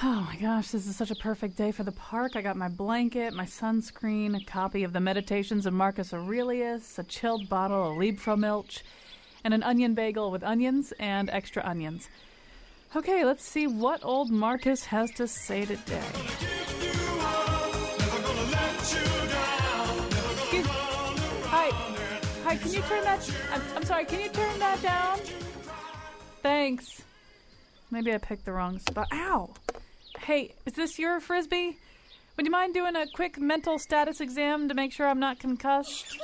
Oh my gosh, this is such a perfect day for the park. I got my blanket, my sunscreen, a copy of the Meditations of Marcus Aurelius, a chilled bottle of Liebfraumilch, and an onion bagel with onions and extra onions. Okay, let's see what old Marcus has to say today. Hi, can you turn that... I'm sorry, can you turn that down? Thanks. Maybe I picked the wrong spot. Ow! Hey, is this your Frisbee? Would you mind doing a quick mental status exam to make sure I'm not concussed?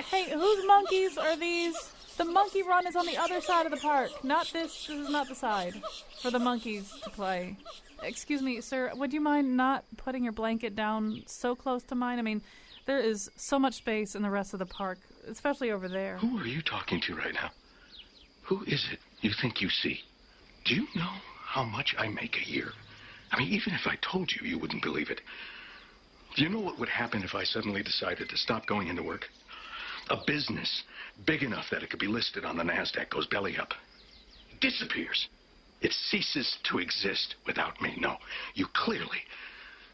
Hey, whose monkeys are these? The monkey run is on the other side of the park. Not this. This is not the side for the monkeys to play. Excuse me, sir, would you mind not putting your blanket down so close to mine? I mean, there is so much space in the rest of the park, especially over there. Who are you talking to right now? Who is it you think you see? Do you know how much I make a year? I mean, even if I told you, you wouldn't believe it. Do you know what would happen if I suddenly decided to stop going into work? A business big enough that it could be listed on the NASDAQ goes belly up. It disappears. It ceases to exist without me. No, you clearly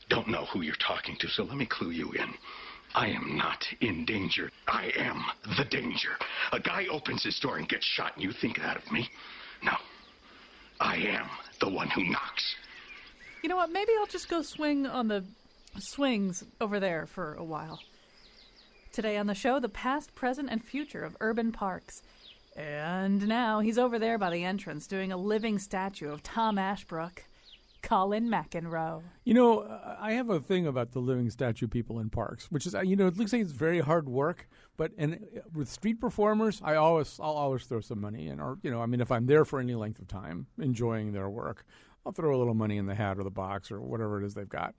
don't know who you're talking to, so let me clue you in. I am not in danger. I am the danger. A guy opens his door and gets shot, and you think that of me? No. I am the one who knocks. You know what? Maybe I'll just go swing on the swings over there for a while. Today on the show, the past, present, and future of urban parks. And now he's over there by the entrance doing a living statue of Tom Ashbrook. Colin McEnroe. You know, I have a thing about the living statue people in parks, which is, it looks like it's very hard work, but with street performers, I'll always throw some money in, or, if I'm there for any length of time, enjoying their work, I'll throw a little money in the hat or the box or whatever it is they've got.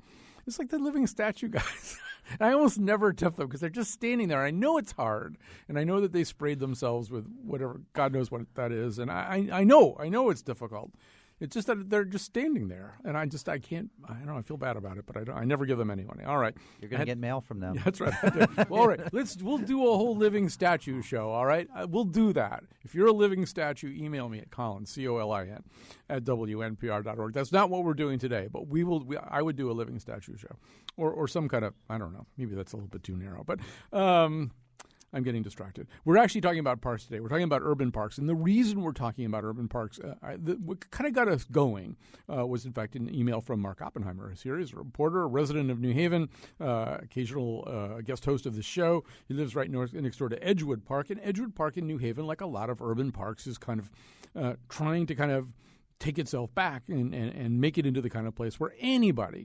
It's like the living statue guys. I almost never tip them because they're just standing there. I know it's hard, and I know that they sprayed themselves with whatever, God knows what that is, and I know it's difficult. It's just that they're just standing there, and I can't. I don't know. I feel bad about it, but I never give them any money. All right, you're going to get mail from them. Yeah, that's right. Well, all right, we'll do a whole living statue show. All right, we'll do that. If you're a living statue, email me at Colin COLIN at WNPR.org. That's not what we're doing today, but I would do a living statue show, or some kind of, I don't know. Maybe that's a little bit too narrow, but. I'm getting distracted. We're actually talking about parks today. We're talking about urban parks. And the reason we're talking about urban parks, what kind of got us going was, in fact, an email from Mark Oppenheimer. He's here. He's a reporter, a resident of New Haven, occasional guest host of the show. He lives right next door to Edgewood Park. And Edgewood Park in New Haven, like a lot of urban parks, is kind of trying to kind of take itself back and make it into the kind of place where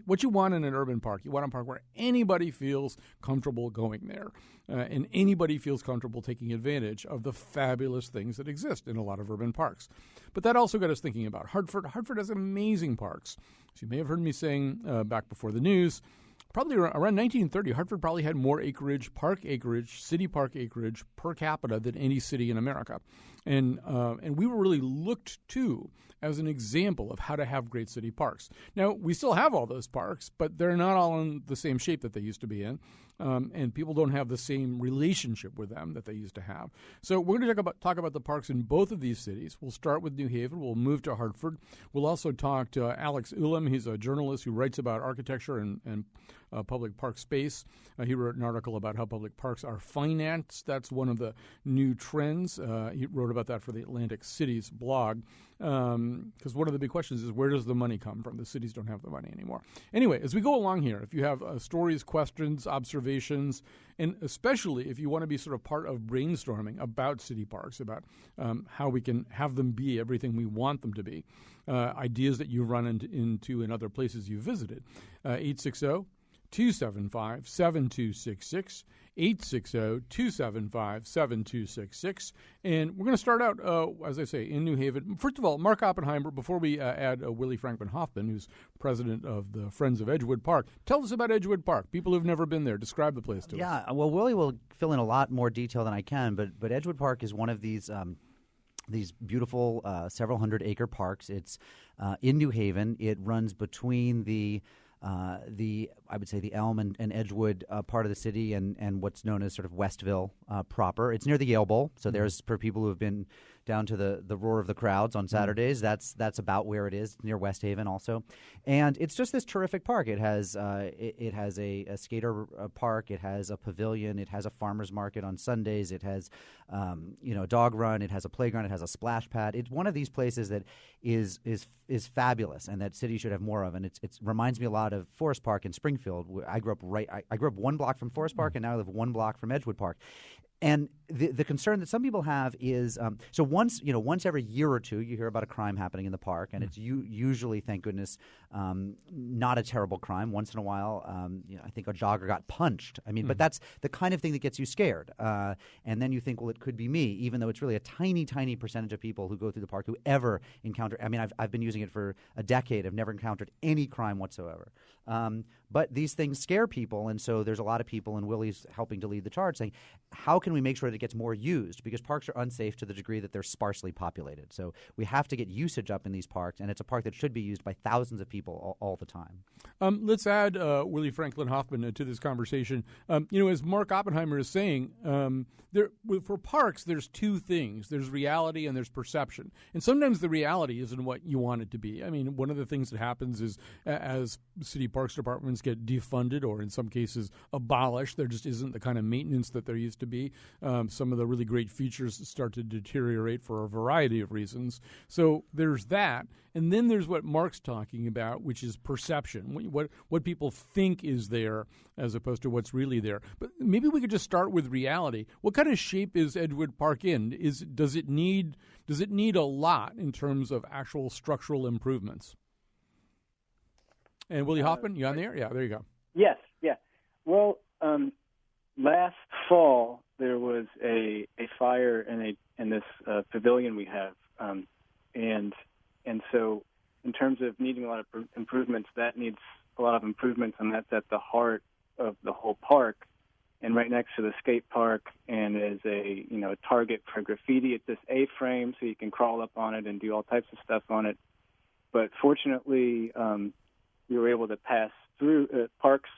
what you want in an urban park, you want a park where anybody feels comfortable going there and anybody feels comfortable taking advantage of the fabulous things that exist in a lot of urban parks. But that also got us thinking about Hartford. Hartford has amazing parks. As you may have heard me saying back before the news, probably around 1930, Hartford probably had more city park acreage per capita than any city in America. And we were really looked to as an example of how to have great city parks. Now, we still have all those parks, but they're not all in the same shape that they used to be in, and people don't have the same relationship with them that they used to have. So we're going to talk about the parks in both of these cities. We'll start with New Haven. We'll move to Hartford. We'll also talk to Alex Ulam. He's a journalist who writes about architecture and public park space. He wrote an article about how public parks are financed. That's one of the new trends. He wrote about that for the Atlantic Cities blog. Because one of the big questions is, where does the money come from? The cities don't have the money anymore. Anyway, as we go along here, if you have stories, questions, observations, and especially if you want to be sort of part of brainstorming about city parks, about how we can have them be everything we want them to be, ideas that you run into in other places you visited, 860-275-7266, 860-275-7266. And we're going to start out, as I say, in New Haven. First of all, Mark Oppenheimer, before we add Willie Franklin Hoffman, who's president of the Friends of Edgewood Park. Tell us about Edgewood Park. People who've never been there, describe the place to us. Yeah, well, Willie will fill in a lot more detail than I can, but Edgewood Park is one of these beautiful several hundred-acre parks. It's in New Haven. It runs between I would say the Elm and Edgewood part of the city and what's known as sort of Westville proper. It's near the Yale Bowl, so there's, for people who have been down to the roar of the crowds on Saturdays. That's about where it is, near West Haven also. And it's just this terrific park. It has it has a skater park. It has a pavilion. It has a farmer's market on Sundays. It has a dog run. It has a playground. It has a splash pad. It's one of these places that is fabulous and that cities should have more of. And it reminds me a lot of Forest Park in Springfield. I grew up one block from Forest Park, and now I live one block from Edgewood Park. And the concern that some people have is so once every year or two you hear about a crime happening in the park, and it's usually, thank goodness, not a terrible crime. Once in a while, I think a jogger got punched. I mean, but that's the kind of thing that gets you scared. And then you think, well, it could be me, even though it's really a tiny, tiny percentage of people who go through the park who ever encounter. I mean, I've been using it for a decade. I've never encountered any crime whatsoever. But these things scare people, and so there's a lot of people, and Willie's helping to lead the charge, saying, how can we make sure that it gets more used? Because parks are unsafe to the degree that they're sparsely populated. So we have to get usage up in these parks, and it's a park that should be used by thousands of people all the time. Let's add Willie Franklin Hoffman to this conversation. As Mark Oppenheimer is saying, for parks, there's two things. There's reality and there's perception. And sometimes the reality isn't what you want it to be. I mean, one of the things that happens is as city parks departments get defunded or in some cases abolished, there just isn't the kind of maintenance that there used to be. Some of the really great features start to deteriorate for a variety of reasons. So there's that. And then there's what Mark's talking about, which is perception, what people think is there as opposed to what's really there. But maybe we could just start with reality. What kind of shape is Edgewood Park in? Does it need a lot in terms of actual structural improvements? And Willie Hoffman, you on there? Yeah, there you go. Yes, yeah. Well, last fall there was a fire in this pavilion we have, and so in terms of needing a lot of improvements, that needs a lot of improvements, and that's at the heart of the whole park. And right next to the skate park, and is a target for graffiti. It's this A-frame, so you can crawl up on it and do all types of stuff on it. But fortunately, we were able to pass through Parks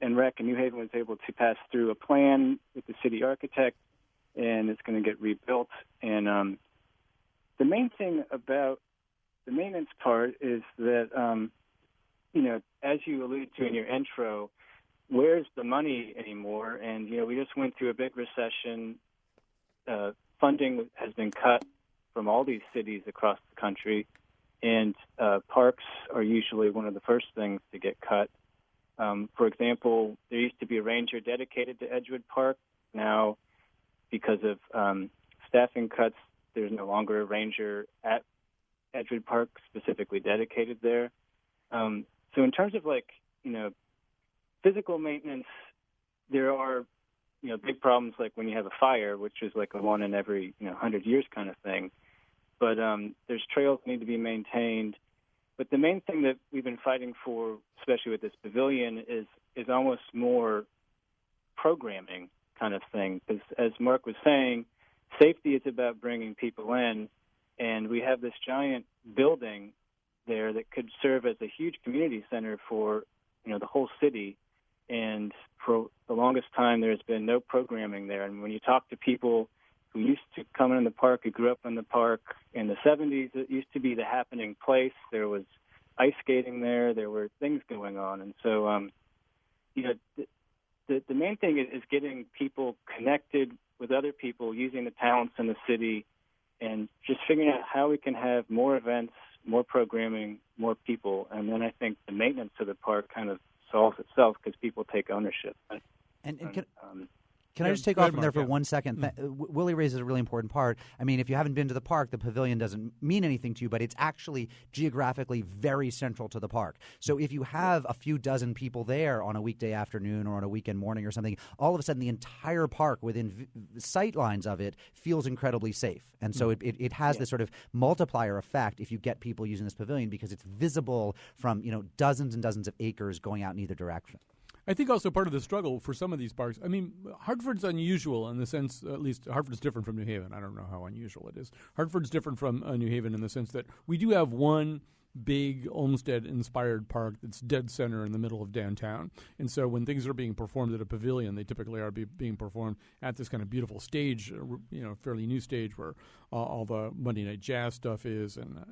and Rec, and New Haven was able to pass through a plan with the city architect, and it's going to get rebuilt. And the main thing about the maintenance part is that, as you alluded to in your intro, where's the money anymore? And, we just went through a big recession. Funding has been cut from all these cities across the country, and parks are usually one of the first things to get cut. For example, there used to be a ranger dedicated to Edgewood Park. Now, because of staffing cuts, there's no longer a ranger at Edgewood Park specifically dedicated there. So in terms of physical maintenance, there are big problems like when you have a fire, which is like a one in every 100 years kind of thing. But there's trails that need to be maintained. But the main thing that we've been fighting for, especially with this pavilion, is almost more programming kind of thing. Because as Mark was saying, safety is about bringing people in, and we have this giant building there that could serve as a huge community center for the whole city. And for the longest time, there's been no programming there. And when you talk to people who used to come in the park, who grew up in the park in the 70s, it used to be the happening place. There was ice skating there. There were things going on. And so, the main thing is getting people connected with other people, using the talents in the city, and just figuring out how we can have more events, more programming, more people. And then I think the maintenance of the park kind of solves itself because people take ownership. Can I just take off from there for 1 second? Willie raises a really important part. I mean, if you haven't been to the park, the pavilion doesn't mean anything to you, but it's actually geographically very central to the park. So if you have a few dozen people there on a weekday afternoon or on a weekend morning or something, all of a sudden the entire park within sight lines of it feels incredibly safe. And so it has this sort of multiplier effect if you get people using this pavilion because it's visible from dozens and dozens of acres going out in either direction. I think also part of the struggle for some of these parks, I mean, Hartford's unusual in the sense, at least Hartford's different from New Haven. I don't know how unusual it is. Hartford's different from New Haven in the sense that we do have one big Olmsted-inspired park that's dead center in the middle of downtown. And so when things are being performed at a pavilion, they typically are being performed at this kind of beautiful stage, fairly new stage where all the Monday Night Jazz stuff is, and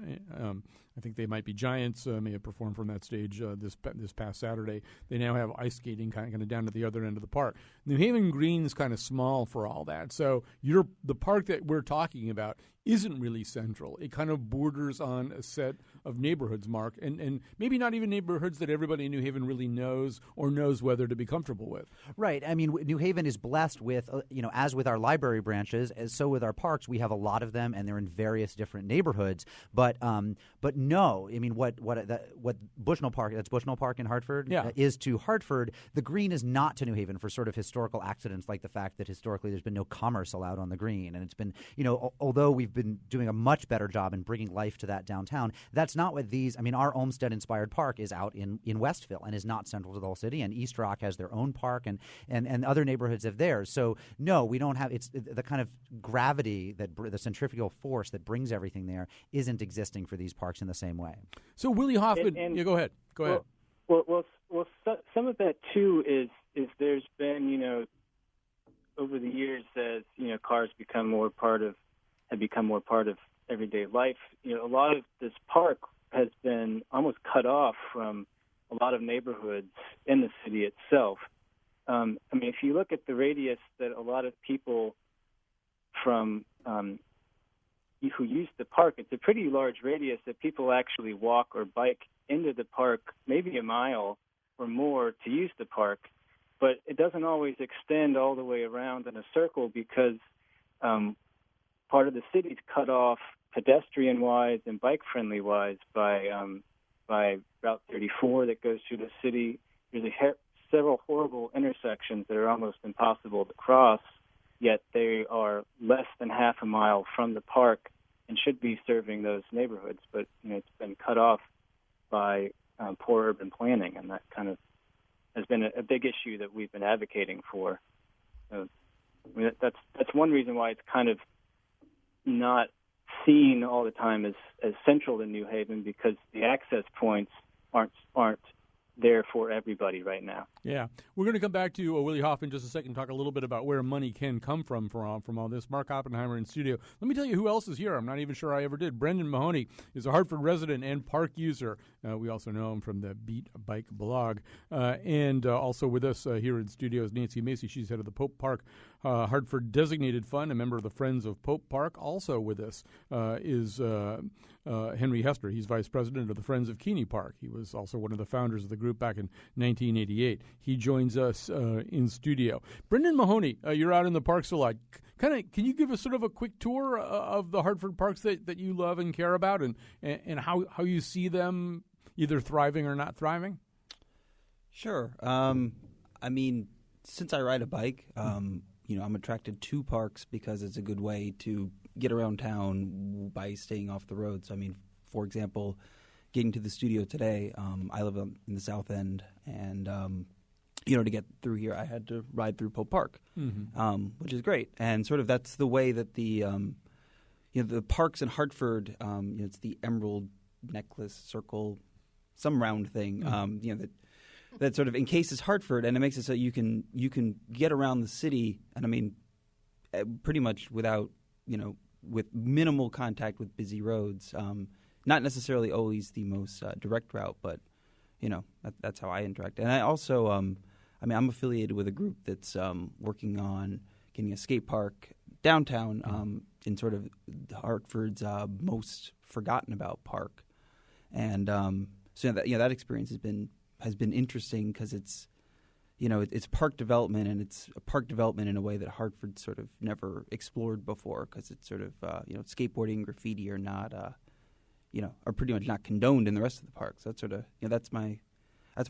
I think they might be Giants may have performed from that stage this past Saturday. They now have ice skating kind of down to the other end of the park. New Haven Green is kind of small for all that, so the park that we're talking about isn't really central. It kind of borders on a set of neighborhoods, Mark, and maybe not even neighborhoods that everybody in New Haven really knows or knows whether to be comfortable with. Right. I mean, New Haven is blessed with, as with our library branches, as so with our parks, we have a lot of them, and they're in various different neighborhoods. But no, I mean, what Bushnell Park, that's Bushnell Park in Hartford, is to Hartford, the Green is not to New Haven for sort of historical accidents like the fact that historically there's been no commerce allowed on the Green, and it's been, although we've been doing a much better job in bringing life to that downtown, that's not what our Olmsted-inspired park is out in Westville and is not central to the whole city, and East Rock has their own park, and other neighborhoods have theirs. So, no, we don't have – it's the kind of gravity, the centrifugal force that brings everything there isn't existing for these parks in the same way. So Willie Hoffman go ahead. Well, some of that, too, is there's been, over the years as, cars have become more part of everyday life. A lot of this park has been almost cut off from a lot of neighborhoods in the city itself. If you look at the radius that a lot of people from who use the park, it's a pretty large radius that people actually walk or bike into the park, maybe a mile or more to use the park. But it doesn't always extend all the way around in a circle because part of the city's cut off pedestrian-wise and bike-friendly-wise by Route 34 that goes through the city. There's several horrible intersections that are almost impossible to cross, yet they are less than half a mile from the park and should be serving those neighborhoods. But it's been cut off by poor urban planning, and that kind of has been a big issue that we've been advocating for. That's one reason why it's kind of not seen all the time as central in New Haven, because the access points aren't there for everybody right now. Yeah. We're going to come back to Willie Hoffman in just a second and talk a little bit about where money can come from all this. Mark Oppenheimer in studio. Let me tell you who else is here. I'm not even sure I ever did. Brendan Mahoney is a Hartford resident and park user. We also know him from the Beat Bike blog. And also with us here in studio is Nancy Macy. She's head of the Pope Park Hartford Designated Fund, a member of the Friends of Pope Park. Also with us is Henry Hester. He's vice president of the Friends of Keeney Park. He was also one of the founders of the group back in 1988. He joins us in studio. Brendan Mahoney, you're out in the parks a lot. Can you give us sort of a quick tour of the Hartford parks that you love and care about, and how you see them either thriving or not thriving? Sure. Since I ride a bike, I'm attracted to parks because it's a good way to get around town by staying off the roads. For example, getting to the studio today, I live in the South End, and to get through here, I had to ride through Pope Park, which is great. And sort of that's the way that the parks in Hartford, it's the Emerald Necklace Circle, some round thing, that sort of encases Hartford, and it makes it so you can get around the city, and pretty much without, with minimal contact with busy roads. Not necessarily always the most direct route, but that's how I interact. And I also, I'm affiliated with a group that's working on getting a skate park downtown in sort of Hartford's most forgotten about park, and so that experience has been interesting because it's park development, and it's a park development in a way that Hartford sort of never explored before, because it's sort of skateboarding, graffiti are not are pretty much not condoned in the rest of the park. So that's sort of that's my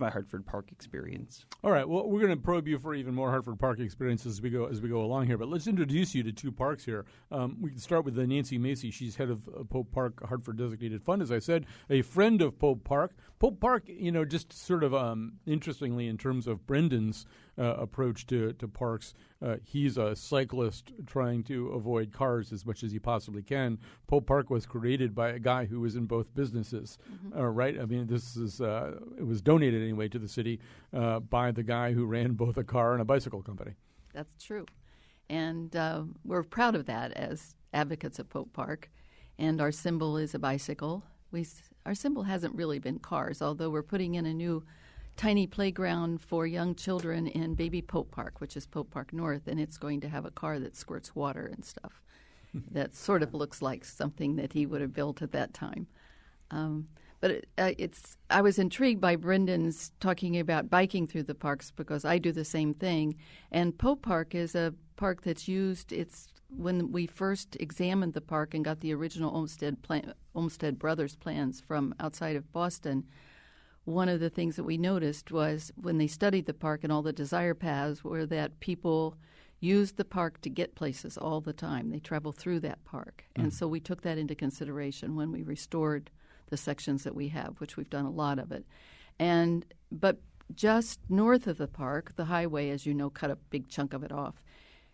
Hartford Park experience. All right. Well, we're going to probe you for even more Hartford Park experiences as we go along here. But let's introduce you to two parks here. We can start with Nancy Macy. She's head of Pope Park Hartford Designated Fund, as I said, a friend of Pope Park. Pope Park, just sort of interestingly in terms of Brendan's approach to parks, he's a cyclist trying to avoid cars as much as he possibly can. Pope Park was created by a guy who was in both businesses, right? This is it was donated anyway to the city by the guy who ran both a car and a bicycle company. That's true, and we're proud of that as advocates of Pope Park, and our symbol is a bicycle. Our symbol hasn't really been cars, although we're putting in a new tiny playground for young children in Baby Pope Park, which is Pope Park North, and it's going to have a car that squirts water and stuff. That sort of looks like something that he would have built at that time. I was intrigued by Brendan's talking about biking through the parks because I do the same thing. And Pope Park is a park that's used. When we first examined the park and got the original Olmsted Brothers plans from outside of Boston, one of the things that we noticed was when they studied the park and all the desire paths were that people used the park to get places all the time. They travel through that park. And so we took that into consideration when we restored the sections that we have, which we've done a lot of it. But just north of the park, the highway, as you know, cut a big chunk of it off.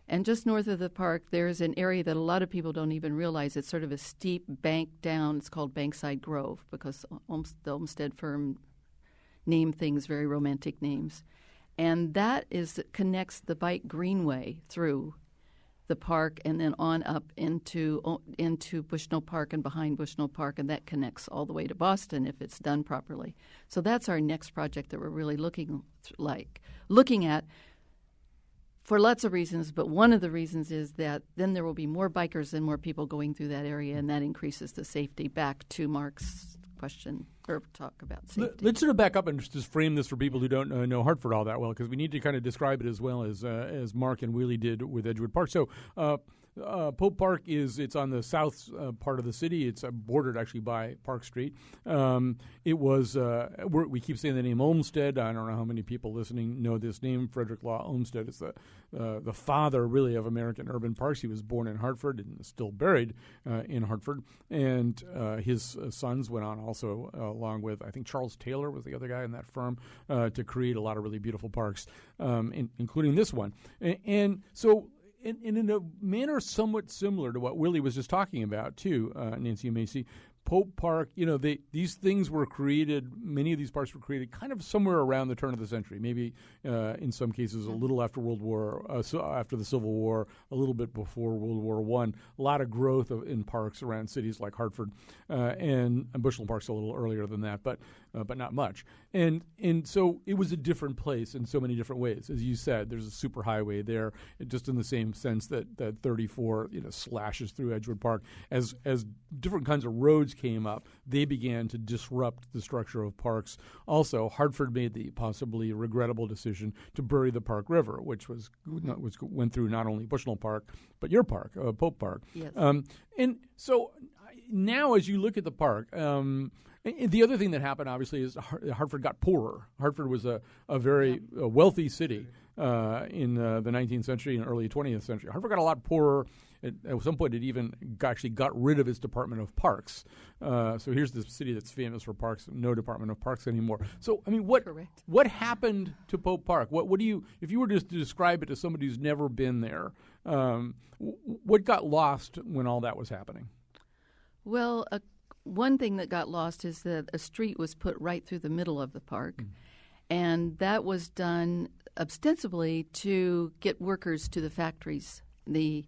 And just north of the park, there's an area that a lot of people don't even realize. It's sort of a steep bank down. It's called Bankside Grove because the Olmsted firm named things very romantic names. And that connects the bike greenway through the park and then on up into Bushnell Park and behind Bushnell Park, and that connects all the way to Boston if it's done properly. So that's our next project that we're really looking at for lots of reasons, but one of the reasons is that then there will be more bikers and more people going through that area, and that increases the safety. Back to Mark's question or talk about safety. Let's sort of back up and just frame this for people who don't know Hartford all that well, because we need to kind of describe it as well as Mark and Willie did with Edgewood Park. So Pope Park it's on the south part of the city. It's bordered actually by Park Street. It was we keep saying the name Olmsted. I don't know how many people listening know this name. Frederick Law Olmsted is the father really of American urban parks. He was born in Hartford and is still buried in Hartford. And his sons went on also along with I think Charles Taylor was the other guy in that firm to create a lot of really beautiful parks, including this one. And so. And in a manner somewhat similar to what Willie was just talking about, too, Nancy and Macy, Pope Park, these things were created, many of these parks were created kind of somewhere around the turn of the century, maybe in some cases a little after after the Civil War, a little bit before World War I. A lot of growth in parks around cities like Hartford, and Bushnell Park's a little earlier than that, but not much. And so it was a different place in so many different ways. As you said, there's a superhighway there, just in the same sense that 34 slashes through Edgewood Park. As different kinds of roads came up, they began to disrupt the structure of parks. Also, Hartford made the possibly regrettable decision to bury the Park River, which went through not only Bushnell Park but your park, Pope Park. Yes. And so now, as you look at the park. The other thing that happened, obviously, is Hartford got poorer. Hartford was a very wealthy city in the 19th century and early 20th century. Hartford got a lot poorer. At some point, it even actually got rid of its Department of Parks. So here's this city that's famous for parks, no Department of Parks anymore. So, I mean, what happened to Pope Park? What do you, if you were just to describe it to somebody who's never been there, what got lost when all that was happening? Well, one thing that got lost is that a street was put right through the middle of the park, and that was done ostensibly to get workers to the factories, the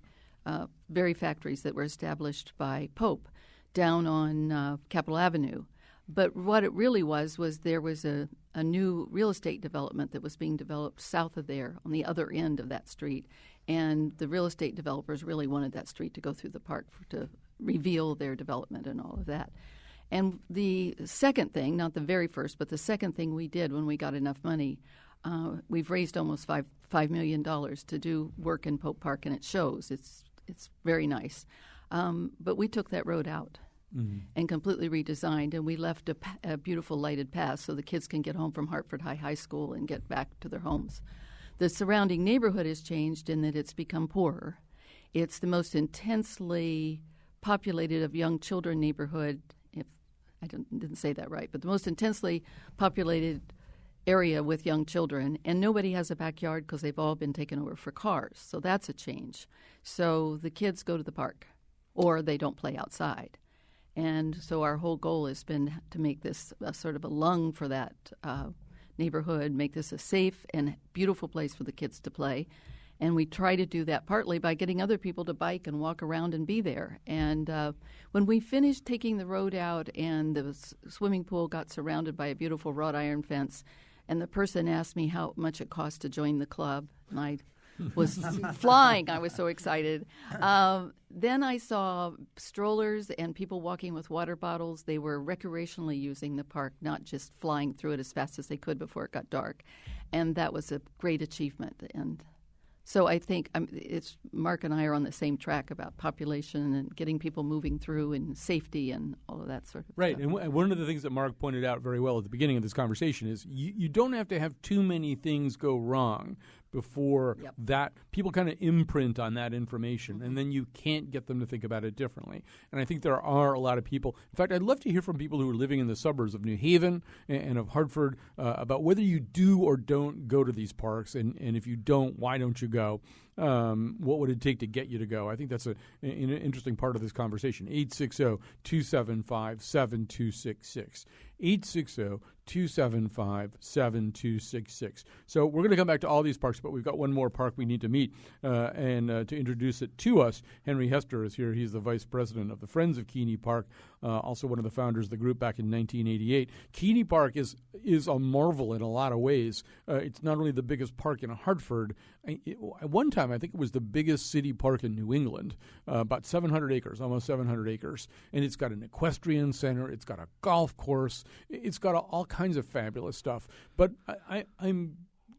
very factories that were established by Pope down on Capitol Avenue. But what it really was there was a new real estate development that was being developed south of there on the other end of that street, and the real estate developers really wanted that street to go through the park to reveal their development and all of that. And the second thing, not the very first, but the second thing we did when we got enough money, we've raised almost $5 million to do work in Pope Park, and it shows. It's very nice. But we took that road out and completely redesigned, and we left a beautiful lighted path so the kids can get home from Hartford High School and get back to their homes. The surrounding neighborhood has changed in that it's become poorer. It's the most intensely populated of young children neighborhood, if I didn't say that right, but the most intensely populated area with young children, and nobody has a backyard because they've all been taken over for cars. So that's a change. So the kids go to the park, or they don't play outside. And so our whole goal has been to make this a sort of a lung for that neighborhood, make this a safe and beautiful place for the kids to play. And we try to do that partly by getting other people to bike and walk around and be there. And when we finished taking the road out and the swimming pool got surrounded by a beautiful wrought iron fence, and the person asked me how much it cost to join the club, and I was flying. I was so excited. Then I saw strollers and people walking with water bottles. They were recreationally using the park, not just flying through it as fast as they could before it got dark. And that was a great achievement. And so I think it's Mark and I are on the same track about population and getting people moving through and safety and all of that sort of Right, stuff. and one of the things that Mark pointed out very well at the beginning of this conversation is you don't have to have too many things go wrong before that people kind of imprint on that information, and then you can't get them to think about it differently. And I think there are a lot of people. In fact, I'd love to hear from people who are living in the suburbs of New Haven and of Hartford about whether you do or don't go to these parks, and if you don't, why don't you go? What would it take to get you to go? I think that's an interesting part of this conversation. 860-275-7266. 860-275-7266. So we're going to come back to all these parks, but we've got one more park we need to meet. And to introduce it to us, Henry Hester is here. He's the vice president of the Friends of Keeney Park, also one of the founders of the group back in 1988. Keeney Park is a marvel in a lot of ways. It's not only the biggest park in Hartford. At one time, I think it was the biggest city park in New England, about 700 acres, almost 700 acres. And it's got an equestrian center. It's got a golf course. It's got all kinds of fabulous stuff. But I'm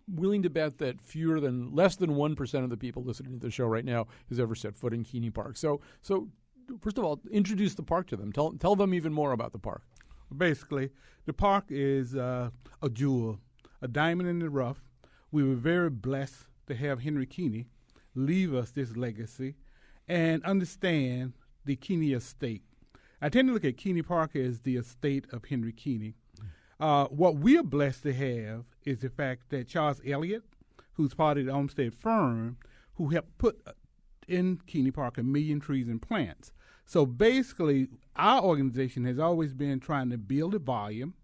willing to bet that less than 1% of the people listening to the show right now has ever set foot in Keeney Park. So first of all, introduce the park to them. Tell them even more about the park. Basically, the park is a jewel, a diamond in the rough. We were very blessed to have Henry Keeney leave us this legacy and understand the Keeney estate. I tend to look at Keeney Park as the estate of Henry Keeney. What we are blessed to have is the fact that Charles Elliott, who's part of the Olmsted firm, who helped put in Keeney Park 1 million trees and plants. So basically, our organization has always been trying to build a volume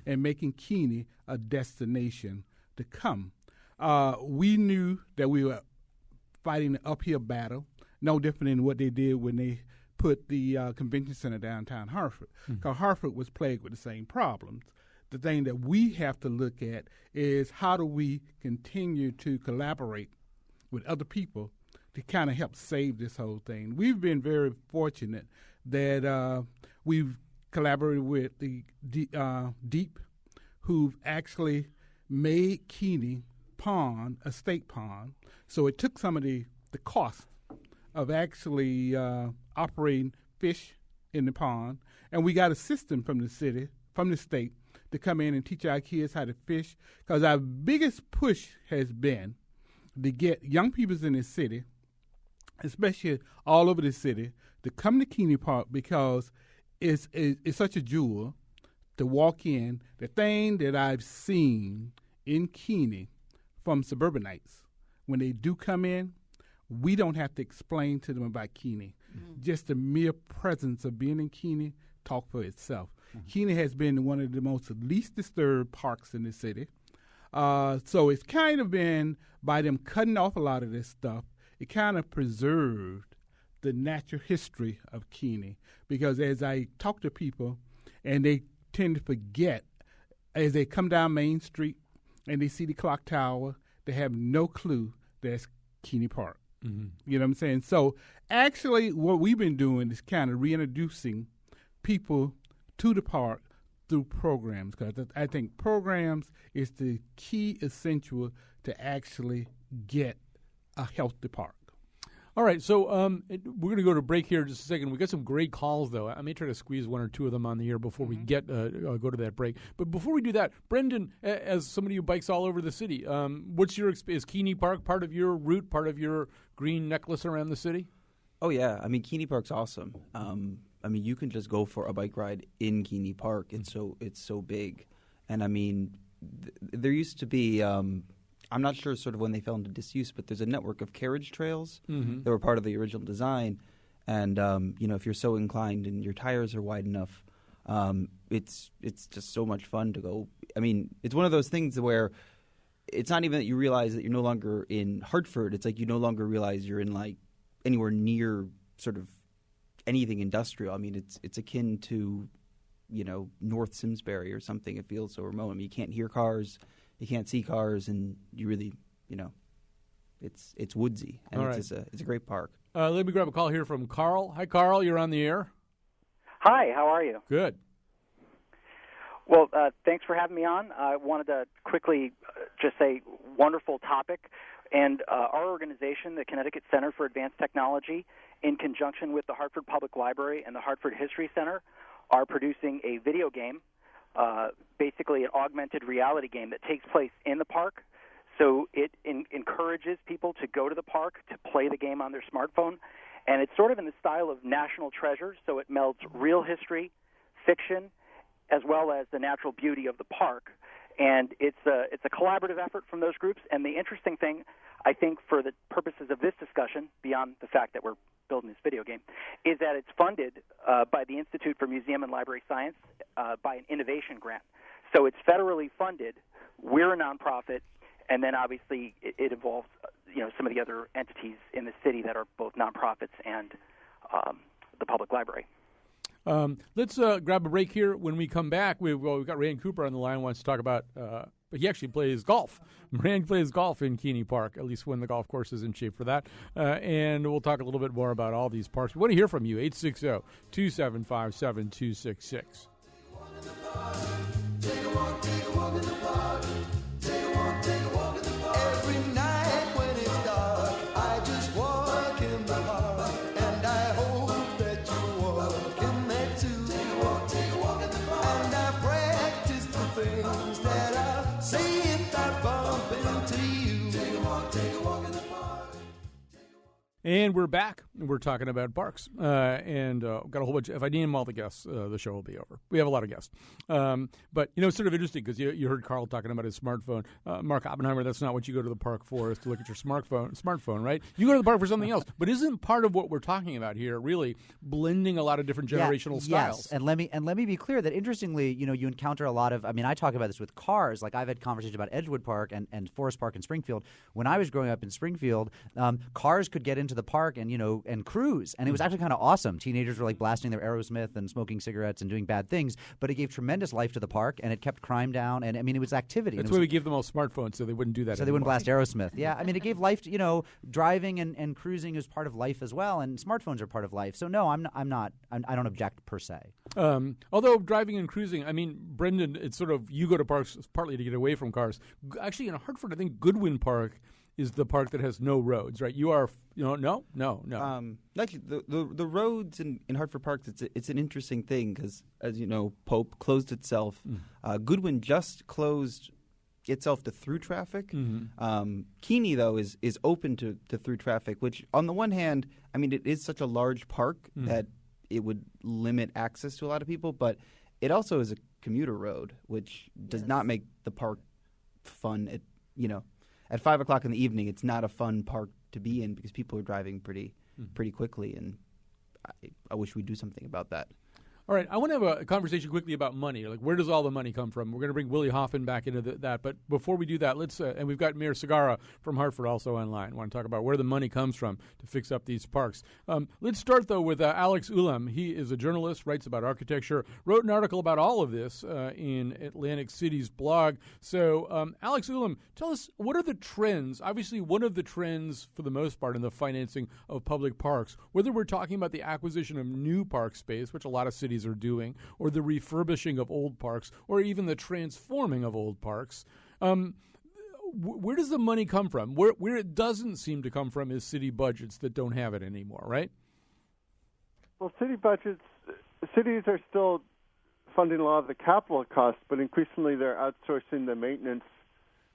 and making Keeney a destination to come. We knew that we were fighting an uphill battle, no different than what they did when they put the convention center downtown Hartford, because Hartford was plagued with the same problems. The thing that we have to look at is how do we continue to collaborate with other people to kind of help save this whole thing. We've been very fortunate that we've collaborated with the Deep, who've actually made Keeney Pond a state pond. So it took some of the cost of actually operating fish in the pond, and we got a system from the city, from the state, to come in and teach our kids how to fish, because our biggest push has been to get young people in the city, especially all over the city, to come to Keeney Park because it's such a jewel to walk in. The thing that I've seen in Keeney from suburbanites, when they do come in, we don't have to explain to them about Keeney. Just the mere presence of being in Keeney talk for itself. Keeney has been one of the most least disturbed parks in the city. So it's kind of been, by them cutting off a lot of this stuff, it kind of preserved the natural history of Keeney. Because as I talk to people, and they tend to forget, as they come down Main Street and they see the clock tower, they have no clue that's Keeney Park. You know what I'm saying? So actually what we've been doing is kind of reintroducing people to the park through programs, because I think programs is the key essential to actually get a healthy park. All right, so we're going to go to break here in just a second. We got some great calls, though. I may try to squeeze one or two of them on the air before we go to that break. But before we do that, Brendan, as somebody who bikes all over the city, what's your is Keeney Park part of your route, part of your green necklace around the city? Oh yeah, I mean Keeney Park's awesome. I mean you can just go for a bike ride in Keeney Park. It's so big, and I mean there used to be. I'm not sure sort of when they fell into disuse, but there's a network of carriage trails that were part of the original design. And, if you're so inclined and your tires are wide enough, it's just so much fun to go. I mean, it's one of those things where it's not even that you realize that you're no longer in Hartford. It's like you no longer realize you're in like anywhere near sort of anything industrial. I mean, it's akin to, North Simsbury or something. It feels so remote. I mean, you can't hear cars, you can't see cars, and you really, it's woodsy, and it's a great park. Let me grab a call here from Carl. Hi, Carl. You're on the air. Hi. How are you? Good. Well, thanks for having me on. I wanted to quickly just say wonderful topic. And our organization, the Connecticut Center for Advanced Technology, in conjunction with the Hartford Public Library and the Hartford History Center, are producing a video game, basically an augmented reality game that takes place in the park. So it encourages people to go to the park to play the game on their smartphone. And it's sort of in the style of National Treasure, so it melds real history, fiction, as well as the natural beauty of the park. And it's a collaborative effort from those groups. And the interesting thing, I think, for the purposes of this discussion, beyond the fact that we're building this video game, is that it's funded by the Institute for Museum and Library Science by an innovation grant. So it's federally funded. We're a nonprofit, and then obviously it involves some of the other entities in the city that are both nonprofits and the public library. Let's grab a break here. When we come back, we've got Rand Cooper on the line, wants to talk about, he actually plays golf. Rand plays golf in Keeney Park, at least when the golf course is in shape for that. And we'll talk a little bit more about all these parks. We want to hear from you, 860-275-7266. Take a walk in the park. Take a walk in the park. Every night when it's dark, I just walk in the park. And I hope that you walk in there too. Take a walk in the park. And I practice the things that I'll say if I bump into you. Take a walk in the park. And we're back. We're talking about parks. And got a whole bunch. If I name all the guests, the show will be over. We have a lot of guests. But, it's sort of interesting because you heard Carl talking about his smartphone. Mark Oppenheimer, that's not what you go to the park for, is to look at your smartphone, right? You go to the park for something else. But isn't part of what we're talking about here really blending a lot of different generational styles? Yes, and let me be clear that interestingly, you encounter a lot of. I mean, I talk about this with cars. Like I've had conversations about Edgewood Park and Forest Park in Springfield. When I was growing up in Springfield, cars could get into the park and cruise, and it was actually kind of awesome. Teenagers were like blasting their Aerosmith and smoking cigarettes and doing bad things, but it gave tremendous life to the park, and it kept crime down. And I mean, it was activity. That's why we give them all smartphones, so they wouldn't do that. So they wouldn't blast Aerosmith. Yeah, I mean, it gave life to driving and cruising is part of life as well, and smartphones are part of life. So no, I don't object per se. Although driving and cruising, I mean, Brendan, it's sort of you go to parks partly to get away from cars. Actually, in Hartford, I think Goodwin Park is the park that has no roads, right? You are, no. Actually, the roads in Hartford Park, it's an interesting thing because, as you know, Pope closed itself. Goodwin just closed itself to through traffic. Keeney, though, is open to through traffic, which on the one hand, I mean, it is such a large park that it would limit access to a lot of people, but it also is a commuter road, which does not make the park fun. At 5 o'clock in the evening, it's not a fun park to be in because people are driving pretty quickly, and I wish we'd do something about that. All right, I want to have a conversation quickly about money. Like, where does all the money come from? We're going to bring Willie Hoffman back into that. But before we do that, let's and we've got Mayor Segarra from Hartford also online. I want to talk about where the money comes from to fix up these parks. Let's start, though, with Alex Ulam. He is a journalist, writes about architecture, wrote an article about all of this in Atlantic City's blog. So, Alex Ulam, tell us, what are the trends? Obviously, one of the trends, for the most part, in the financing of public parks, whether we're talking about the acquisition of new park space, which a lot of cities are doing, or the refurbishing of old parks, or even the transforming of old parks. Where does the money come from? Where it doesn't seem to come from is city budgets that don't have it anymore, right? Well, city budgets, cities are still funding a lot of the capital costs, but increasingly they're outsourcing the maintenance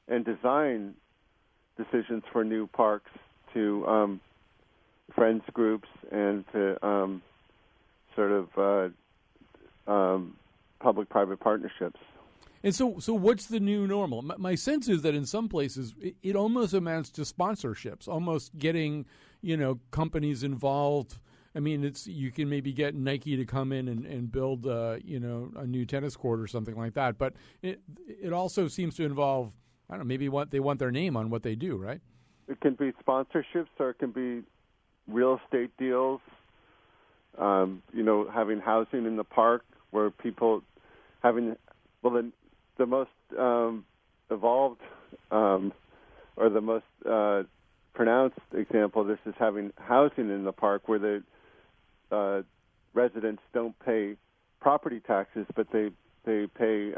and design decisions for new parks to friends groups and to public-private partnerships. And so what's the new normal? My sense is that in some places it almost amounts to sponsorships, almost getting, companies involved. I mean, you can maybe get Nike to come in and build, a new tennis court or something like that. But it also seems to involve I don't know, maybe they want their name on what they do, right? It can be sponsorships, or it can be real estate deals. Having housing in the park where people the most evolved or the most pronounced example of this is having housing in the park where the residents don't pay property taxes, but they pay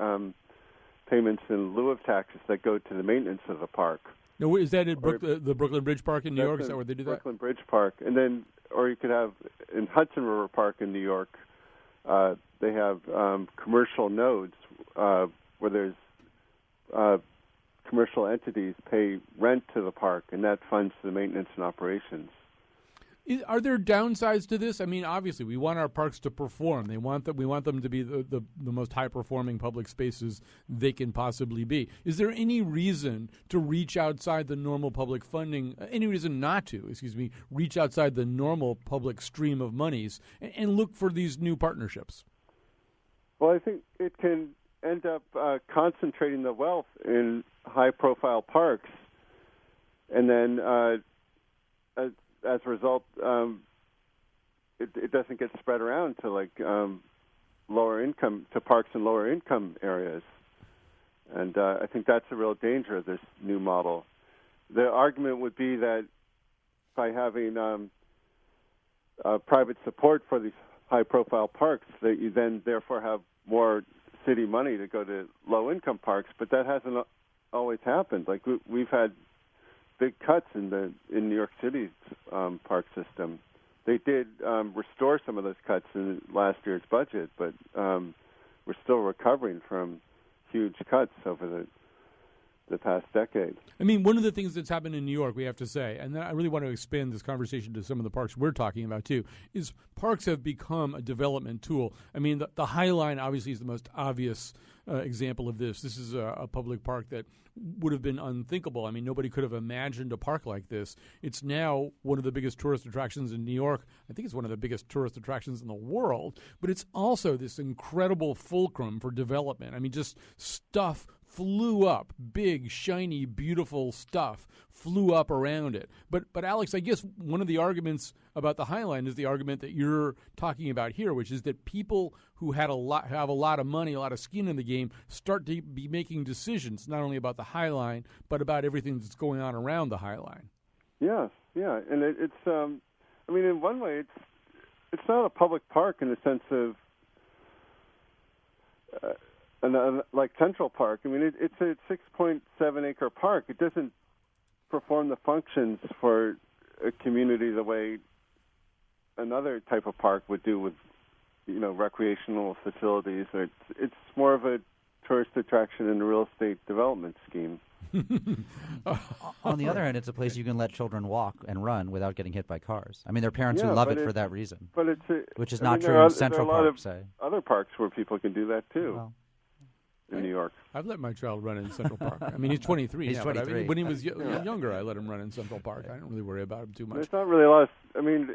payments in lieu of taxes that go to the maintenance of the park. No, is that at the Brooklyn Bridge Park in New York? Is that where they do that? Brooklyn Bridge Park, and then, or you could have in Hudson River Park in New York. They have commercial nodes where there's commercial entities pay rent to the park, and that funds the maintenance and operations. Are there downsides to this? I mean, obviously, we want our parks to perform. We want them to be the most high-performing public spaces they can possibly be. Is there any reason to reach outside the normal public funding, any reason not to, reach outside the normal public stream of monies and look for these new partnerships? Well, I think it can end up concentrating the wealth in high-profile parks, and then as a result, it doesn't get spread around to lower income, to parks in lower income areas, and I think that's a real danger of this new model. The argument would be that by having private support for these high-profile parks, that you then therefore have more city money to go to low-income parks, but that hasn't always happened. Like we've had big cuts in New York City's park system. They did restore some of those cuts in last year's budget, but we're still recovering from huge cuts over the past decade. I mean, one of the things that's happened in New York, we have to say, and I really want to expand this conversation to some of the parks we're talking about too, is parks have become a development tool. I mean, the High Line obviously is the most obvious example of this. This is a public park that would have been unthinkable. I mean, nobody could have imagined a park like this. It's now one of the biggest tourist attractions in New York. I think it's one of the biggest tourist attractions in the world, but it's also this incredible fulcrum for development. I mean, just stuff flew up, big, shiny, beautiful stuff flew up around it. But Alex, I guess one of the arguments about the High Line is the argument that you're talking about here, which is that people who have a lot of money, a lot of skin in the game, start to be making decisions not only about the High Line but about everything that's going on around the High Line. Yeah, and it's I mean, in one way, it's not a public park in the sense of. Like Central Park, I mean, it's a 6.7-acre park. It doesn't perform the functions for a community the way another type of park would do with, recreational facilities. It's more of a tourist attraction and a real estate development scheme. On the other hand, it's a place you can let children walk and run without getting hit by cars. I mean, there are parents who love it for that reason. But which is not true in Central Park, say. Other parks where people can do that too. Well, in New York. I've let my child run in Central Park. I mean, he's 23 he's now. 23. But when he was younger, I let him run in Central Park. I don't really worry about him too much. There's not really a lot of, I mean,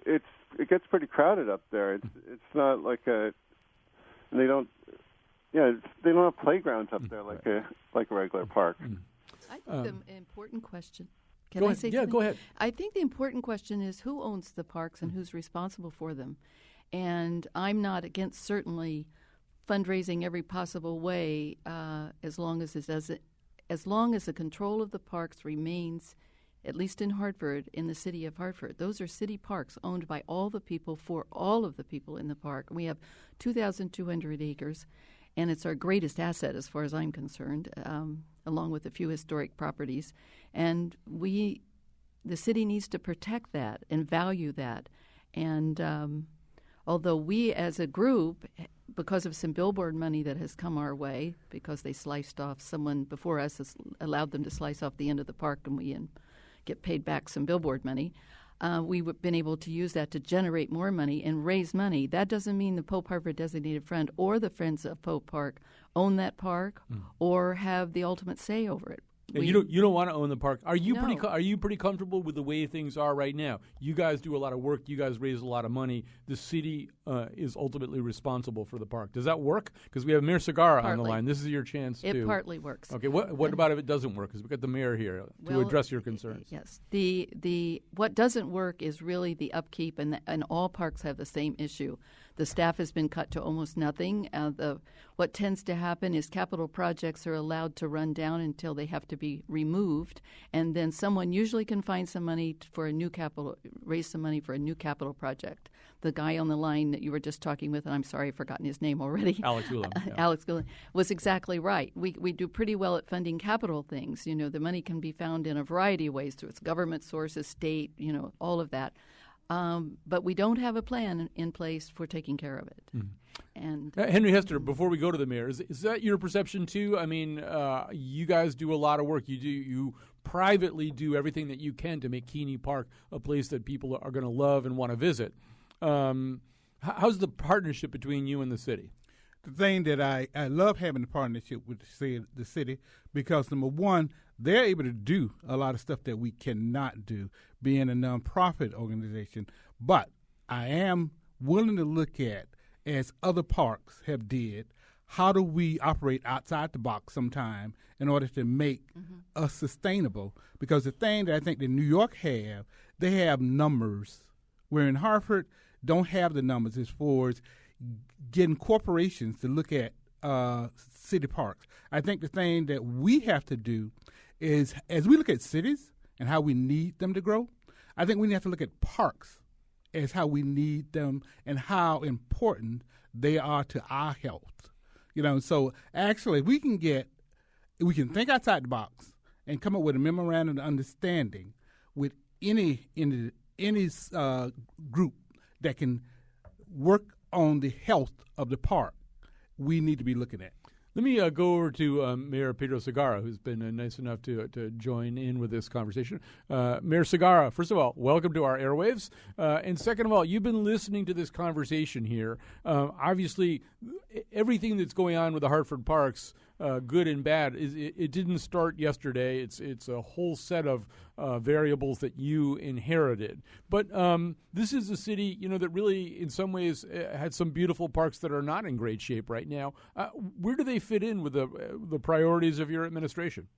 it gets pretty crowded up there. It's not like they don't have playgrounds up there like a regular park. I think the important question. Can go I ahead. say Yeah, something? go ahead. I think the important question is who owns the parks and who's responsible for them. And I'm not against certainly fundraising every possible way, as long as the control of the parks remains, at least in Hartford, in the city of Hartford. Those are city parks owned by all the people for all of the people in the park. We have 2,200 acres, and it's our greatest asset as far as I'm concerned, along with a few historic properties. And the city needs to protect that and value that. And although we as a group, because of some billboard money that has come our way, because they sliced off, someone before us has allowed them to slice off the end of the park and we get paid back some billboard money, we've been able to use that to generate more money and raise money. That doesn't mean the Pope Hartford Designated Friend or the Friends of Pope Park own that park or have the ultimate say over it. And you don't want to own the park. Are you No. are you pretty comfortable with the way things are right now? You guys do a lot of work. You guys raise a lot of money. The city is ultimately responsible for the park. Does that work? Because we have Mayor Segarra on the Partly. line. This is your chance It to. partly works. Okay. What about if it doesn't work? Because we've got the mayor here to Well, address your concerns. Yes. The what doesn't work is really the upkeep, and all parks have the same issue. The staff has been cut to almost nothing. What tends to happen is capital projects are allowed to run down until they have to be removed, and then someone usually can find some money for a new capital, raise some money for a new capital project. The guy on the line that you were just talking with, and I'm sorry I've forgotten his name already. Alex Ulam. Yeah. Alex Ulam was exactly right. We do pretty well at funding capital things. You know, the money can be found in a variety of ways through its government sources, state, all of that. But we don't have a plan in place for taking care of it. And Henry Hester, before we go to the mayor, is that your perception too? I mean, you guys do a lot of work. You privately do everything that you can to make Keeney Park a place that people are going to love and want to visit. How's the partnership between you and the city? The thing that I love having a partnership with the city because, number one, they're able to do a lot of stuff that we cannot do, being a nonprofit organization. But I am willing to look at, as other parks have did, how do we operate outside the box sometime in order to make us sustainable? Because the thing that I think that New York they have numbers, where in Hartford don't have the numbers as far as getting corporations to look at city parks. I think the thing that we have to do is, as we look at cities and how we need them to grow, I think we have to look at parks as how we need them and how important they are to our health. So actually we can think outside the box and come up with a memorandum of understanding with any group that can work on the health of the park. We need to be looking at. Let me go over to Mayor Pedro Segarra, who's been nice enough to join in with this conversation. Mayor Segarra, first of all, welcome to our airwaves. And second of all, you've been listening to this conversation here. Obviously, everything that's going on with the Hartford parks, good and bad, it didn't start yesterday. It's a whole set of variables that you inherited. But this is a city, that really, in some ways, had some beautiful parks that are not in great shape right now. Where do they fit in with the priorities of your administration?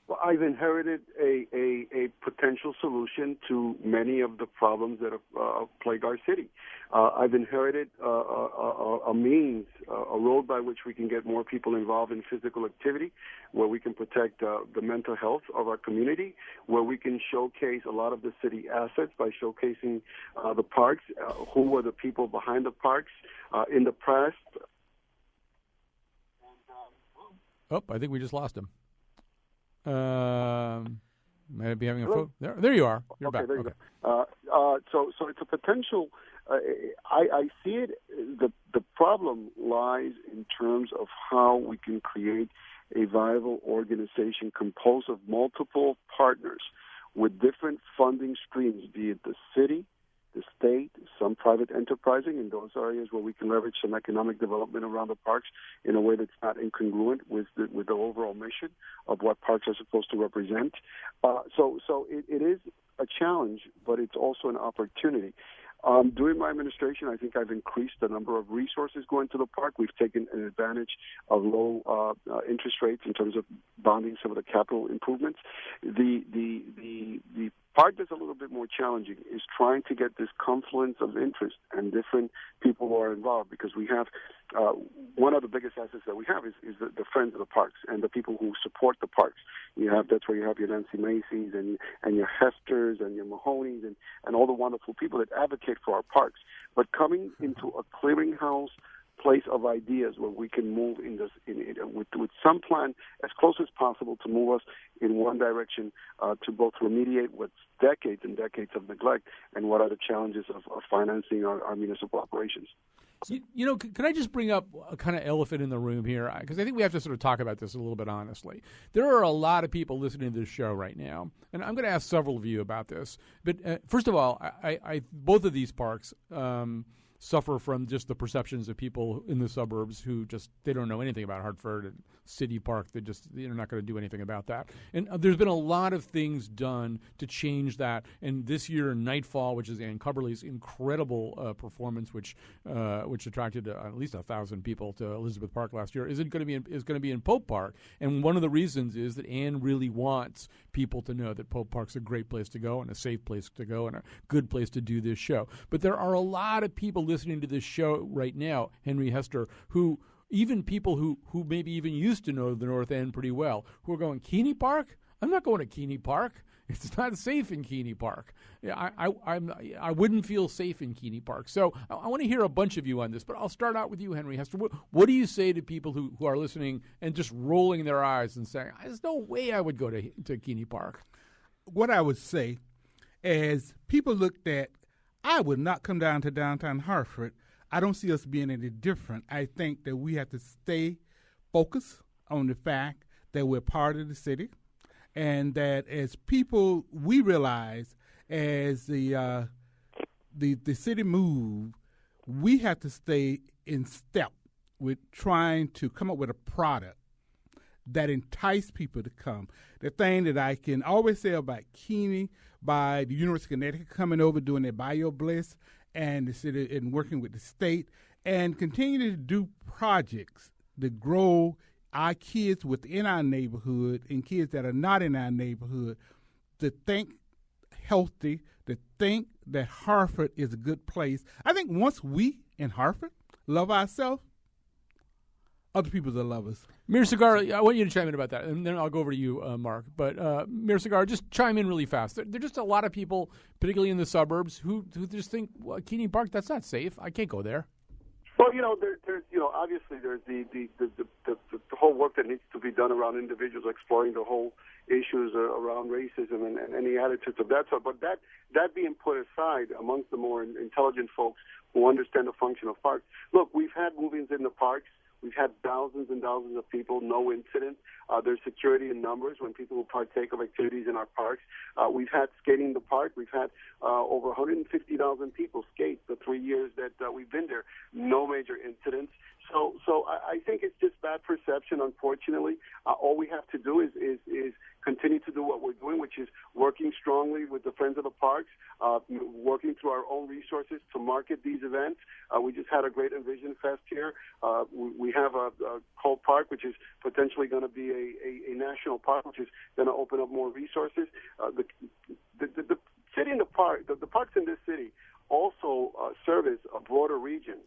Well, I've inherited a potential solution to many of the problems that have plagued our city. I've inherited a means, a road by which we can get more people involved in physical activity, where we can protect the mental health of our community, where we can showcase a lot of the city assets by showcasing the parks, who are the people behind the parks. In the past. I think we just lost him. Might be having a phone. There you are. You're back. There you go. So it's a potential. I see it. The problem lies in terms of how we can create a viable organization composed of multiple partners with different funding streams, be it the city, the state, some private enterprising in those areas where we can leverage some economic development around the parks in a way that's not incongruent with the overall mission of what parks are supposed to represent. So it is a challenge, but it's also an opportunity. During my administration, I think I've increased the number of resources going to the park. We've taken an advantage of low interest rates in terms of bonding some of the capital improvements. The part that's a little bit more challenging is trying to get this confluence of interest and different people who are involved, because we have one of the biggest assets that we have is the friends of the parks and the people who support the parks. That's where you have your Nancy Macy's and your Hesters and your Mahoney's and all the wonderful people that advocate for our parks. But coming into a clearinghouse place of ideas where we can move with some plan as close as possible to move us in one direction, to both remediate what's decades and decades of neglect and what are the challenges of financing our municipal operations. Can I just bring up a kind of elephant in the room here? Because I think we have to sort of talk about this a little bit honestly. There are a lot of people listening to this show right now, and I'm going to ask several of you about this. But first of all, I both of these parks, suffer from just the perceptions of people in the suburbs who just they don't know anything about Hartford and City Park. They're not going to do anything about that. And there's been a lot of things done to change that. And this year, Nightfall, which is Ann Cubberley's incredible performance, which attracted at least 1,000 people to Elizabeth Park last year, is going to be in Pope Park. And one of the reasons is that Ann really wants people to know that Pope Park's a great place to go and a safe place to go and a good place to do this show. But there are a lot of people listening to this show right now, Henry Hester, who even people who maybe even used to know the North End pretty well, who are going, Keeney Park? I'm not going to Keeney Park. It's not safe in Keeney Park. I wouldn't feel safe in Keeney Park. So I want to hear a bunch of you on this, but I'll start out with you, Henry Hester. What do you say to people who are listening and just rolling their eyes and saying, there's no way I would go to Keeney Park? What I would say is people looked at, I would not come down to downtown Hartford. I don't see us being any different. I think that we have to stay focused on the fact that we're part of the city, and that as people, we realize as the city move, we have to stay in step with trying to come up with a product that entice people to come. The thing that I can always say about Keeney, by the University of Connecticut coming over doing their BioBliss, and the city and working with the state, and continue to do projects that grow our kids within our neighborhood and kids that are not in our neighborhood to think healthy, to think that Hartford is a good place. I think once we in Hartford love ourselves, other people will love us. Mir Cigar, I want you to chime in about that, and then I'll go over to you, Mark. But Mir Cigar, just chime in really fast. There are just a lot of people, particularly in the suburbs, who just think, well, Keeney Park, that's not safe. I can't go there. Well, there's obviously there's the whole work that needs to be done around individuals exploring the whole issues around racism and any attitudes of that sort. But that being put aside, amongst the more intelligent folks who understand the function of parks, look, we've had move-ins in the parks. We've had thousands and thousands of people, no incident. There's security in numbers when people will partake of activities in our parks. We've had skating in the park. We've had over 150,000 people skate the 3 years that we've been there. No major incidents. So I think it's just bad perception, unfortunately. All we have to do is continue to do what we're doing, which is working strongly with the Friends of the Parks, working through our own resources to market these events. We just had a great Envision Fest here. We have a Cole Park, which is potentially going to be a national park, which is going to open up more resources. The city and the parks in this city also service a broader region.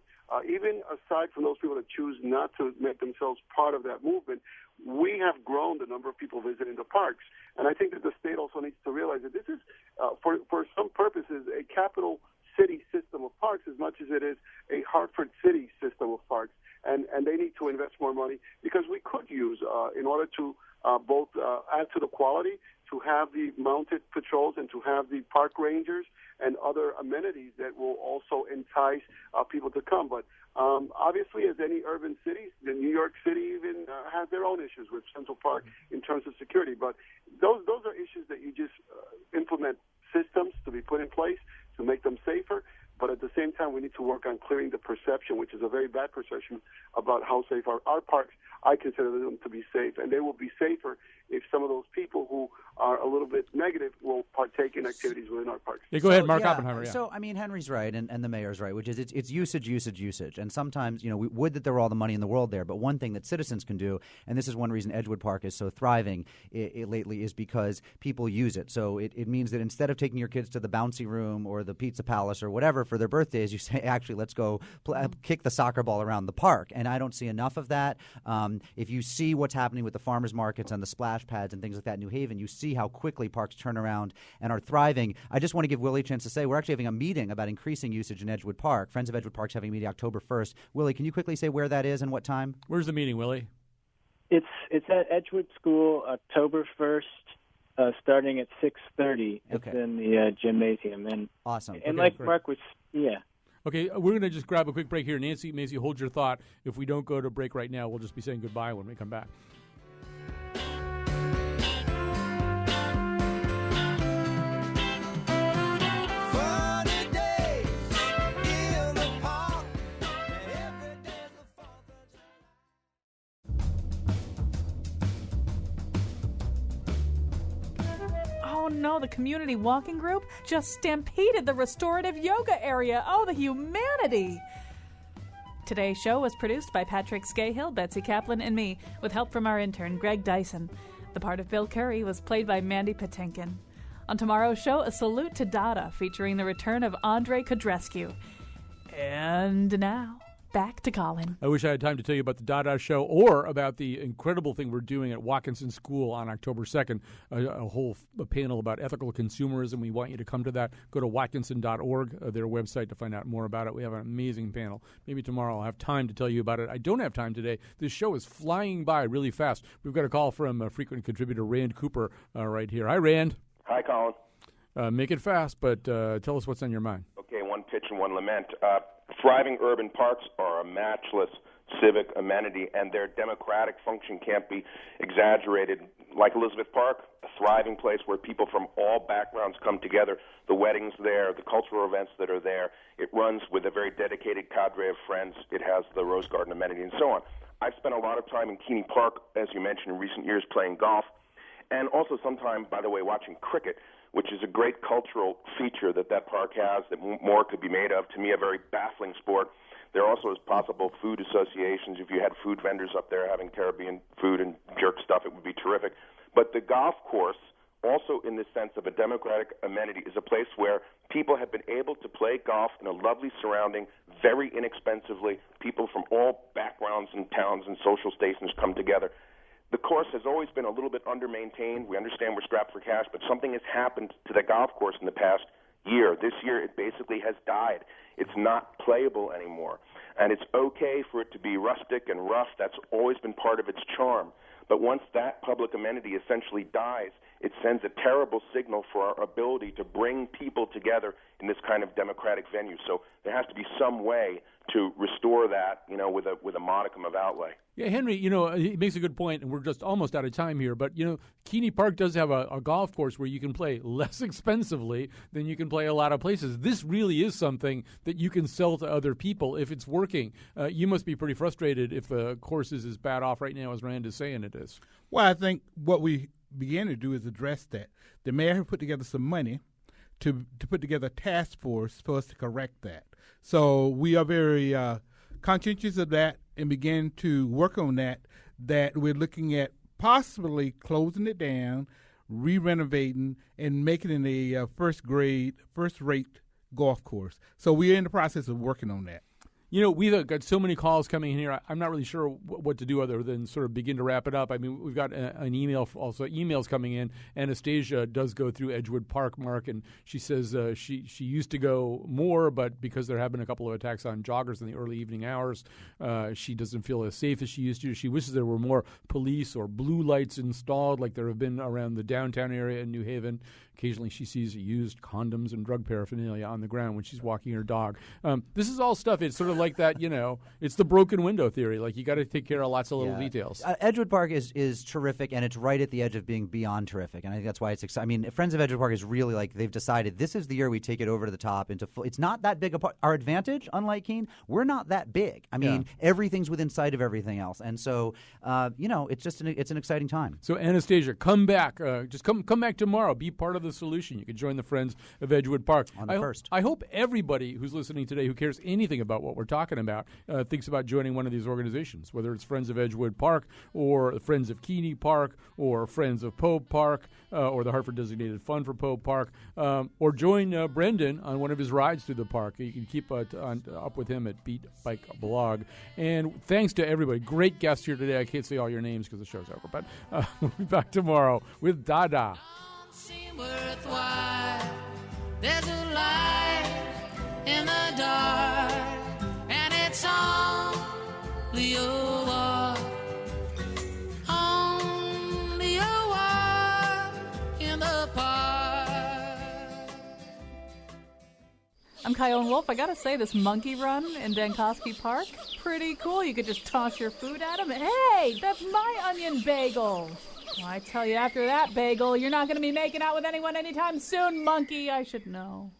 Even aside from those people that choose not to make themselves part of that movement, we have grown the number of people visiting the parks. And I think that the state also needs to realize that this is, for some purposes, a capital city system of parks as much as it is a Hartford City system of parks. And they need to invest more money because we could use, in order to both add to the quality, to have the mounted patrols and to have the park rangers and other amenities that will also entice people to come. But obviously, as any urban cities, the New York City even has their own issues with Central Park in terms of security. But those are issues that you just implement systems to be put in place to make them safer. But at the same time, we need to work on clearing the perception, which is a very bad perception about how safe our parks. I consider them to be safe, and they will be safer if some of those people who are a little bit negative will partake in activities within our parks. Yeah, go ahead, Mark Oppenheimer. Yeah. So, I mean, Henry's right, and the mayor's right, which is it's usage. And sometimes, we would that there were all the money in the world there, but one thing that citizens can do, and this is one reason Edgewood Park is so thriving lately, is because people use it. So it means that instead of taking your kids to the bouncy room or the pizza palace or whatever for their birthdays, you say, actually, let's go kick the soccer ball around the park. And I don't see enough of that. If you see what's happening with the farmers markets and the splash pads and things like that in New Haven, you see how quickly parks turn around and are thriving. I just want to give Willie a chance to say we're actually having a meeting about increasing usage in Edgewood Park. Friends of Edgewood Park's having a meeting October 1st. Willie, can you quickly say where that is and what time? Where's the meeting, Willie? It's at Edgewood School, October 1st, starting at 6:30. Okay. It's in the gymnasium. And awesome. And okay, like great. Mark was, yeah. Okay, we're going to just grab a quick break here. Nancy, Maisie, hold your thought. If we don't go to break right now, we'll just be saying goodbye when we come back. Funny days in the park. Oh no, the community walking group just stampeded the restorative yoga area. Oh, the humanity. Today's show was produced by Patrick Scahill, Betsy Kaplan, and me, with help from our intern, Greg Dyson. The part of Bill Curry was played by Mandy Patinkin. On tomorrow's show, a salute to Dada, featuring the return of Andre Kudrescu. And now, back to Colin. I wish I had time to tell you about the Dada Show or about the incredible thing we're doing at Watkinson School on October 2nd, a whole panel about ethical consumerism. We want you to come to that. Go to watkinson.org, their website, to find out more about it. We have an amazing panel. Maybe tomorrow I'll have time to tell you about it. I don't have time today. This show is flying by really fast. We've got a call from frequent contributor Rand Cooper right here. Hi, Rand. Hi, Colin. Make it fast, but tell us what's on your mind. Okay, one pitch and one lament. Thriving urban parks are a matchless civic amenity, and their democratic function can't be exaggerated. Like Elizabeth Park, a thriving place where people from all backgrounds come together. The weddings there, the cultural events that are there. It runs with a very dedicated cadre of friends. It has the Rose Garden amenity and so on. I've spent a lot of time in Keeney Park, as you mentioned, in recent years playing golf, and also some time, by the way, watching cricket, which is a great cultural feature that park has that more could be made of. To me, a very baffling sport. There also is possible food associations. If you had food vendors up there having Caribbean food and jerk stuff, it would be terrific. But the golf course, also in the sense of a democratic amenity, is a place where people have been able to play golf in a lovely surrounding, very inexpensively. People from all backgrounds and towns and social stations come together. The course has always been a little bit under-maintained. We understand we're strapped for cash, but something has happened to the golf course in the past year. This year, it basically has died. It's not playable anymore. And it's okay for it to be rustic and rough. That's always been part of its charm. But once that public amenity essentially dies, it sends a terrible signal for our ability to bring people together in this kind of democratic venue. So there has to be some way to restore that, with a modicum of outlay. Yeah, Henry, he makes a good point, and we're just almost out of time here. But, Keeney Park does have a golf course where you can play less expensively than you can play a lot of places. This really is something that you can sell to other people if it's working. You must be pretty frustrated if the course is as bad off right now as Rand is saying it is. Well, I think what we began to do is address that. The mayor put together some money to put together a task force for us to correct that. So we are very conscientious of that and begin to work on that we're looking at possibly closing it down, re-renovating, and making it a first-rate golf course. So we're in the process of working on that. We've got so many calls coming in here. I'm not really sure what to do other than sort of begin to wrap it up. I mean, we've got an email, also emails coming in. Anastasia does go through Edgewood Park, Mark, and she says she used to go more, but because there have been a couple of attacks on joggers in the early evening hours, she doesn't feel as safe as she used to. She wishes there were more police or blue lights installed like there have been around the downtown area in New Haven. Occasionally she sees used condoms and drug paraphernalia on the ground when she's walking her dog. This is all stuff. It's sort of like that, it's the broken window theory. Like, you got to take care of lots of little details. Edgewood Park is terrific, and it's right at the edge of being beyond terrific. And I think that's why it's exciting. I mean, Friends of Edgewood Park is really like they've decided this is the year we take it over to the top. It's not that big a part. Our advantage, unlike Keene, we're not that big. I mean, everything's within sight of everything else. And so, it's just it's an exciting time. So, Anastasia, come back. Just come back tomorrow. Be part of the solution. You can join the Friends of Edgewood Park. On the 1st. I hope everybody who's listening today who cares anything about what we're talking about thinks about joining one of these organizations, whether it's Friends of Edgewood Park or Friends of Keeney Park or Friends of Pope Park or the Hartford Designated Fund for Pope Park, or join Brendan on one of his rides through the park. You can keep up with him at Beat Bike Blog. And thanks to everybody. Great guests here today. I can't say all your names because the show's over, but we'll be back tomorrow with Dada. Seem worthwhile. There's a light in the dark, and it's only a walk, only a walk in the park. I'm Kyone Wolf. I gotta say, this monkey run in Dankosky Park, pretty cool. You could just toss your food at him. Hey, that's my onion bagel. Well, I tell you, after that bagel, you're not going to be making out with anyone anytime soon, monkey. I should know.